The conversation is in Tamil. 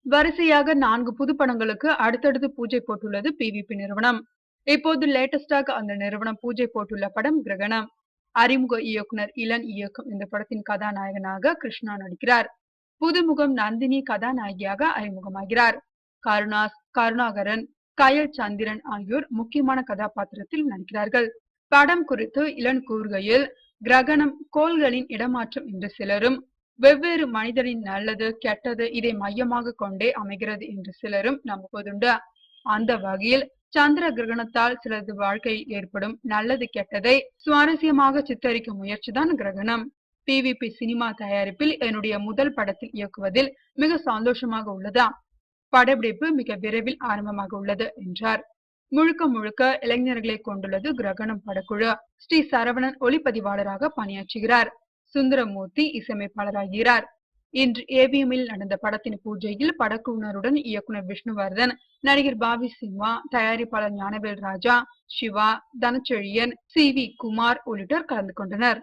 வரிசையாக 4 புது படங்களுக்கு அடுத்தடுத்து பூஜை போட்டுள்ளது பிவிபி நிறுவனம். இப்போது லேட்டஸ்டாக அந்த நிறுவனம் பூஜை போட்டுள்ள படம் கிரகணம். அறிமுக இயக்குனர் இளன் இயக்கும் இந்த படத்தின் கதாநாயகனாக கிருஷ்ணா நடிக்கிறார். புதுமுகம் நந்தினி கதாநாயகியாக அறிமுகமாகிறார். கருணாஸ், கருணாகரன், கயல் சந்திரன் ஆகியோர் முக்கியமான கதாபாத்திரத்தில் நடிக்கிறார்கள். படம் குறித்து இளன் கூறுகையில், கிரகணம் கோள்களின் இடமாற்றம் என்று சிலரும், வெவ்வேறு மனிதரின் நல்லது கெட்டது இதை மையமாக கொண்டே அமைகிறது என்று சிலரும் நம்புவதுண்டு. அந்த வகையில் சந்திர கிரகணத்தால் சிலரது வாழ்க்கையில் ஏற்படும் நல்லது கெட்டதை சுவாரஸ்யமாக சித்தரிக்கும் முயற்சிதான் கிரகணம். பிவிபி சினிமா தயாரிப்பில் என்னுடைய முதல் படத்தில் இயக்குவதில் மிக சந்தோஷமாக உள்ளதா. படப்பிடிப்பு மிக விரைவில் ஆரம்பமாக உள்ளது என்றார். முழுக்க முழுக்க இளைஞர்களை கொண்டுள்ளது கிரகணம் படக்குழு. ஸ்ரீ சரவணன் ஒளிப்பதிவாளராக பணியாற்றுகிறார். சுந்தரமூர்த்தி இசையமைப்பாளராகிறார். இன்று ஏவிஎம்மில் நடந்த படத்தின் பூஜையில் படக்குழுவினருடன் இயக்குனர் விஷ்ணுவர்தன், நடிகர் பாபி சிம்ஹா, தயாரிப்பாளர் ஞானவேல் ராஜா, சிவா, தனச்செழியன், சி.வி. குமார் உள்ளிட்டோர் கலந்து கொண்டனர்.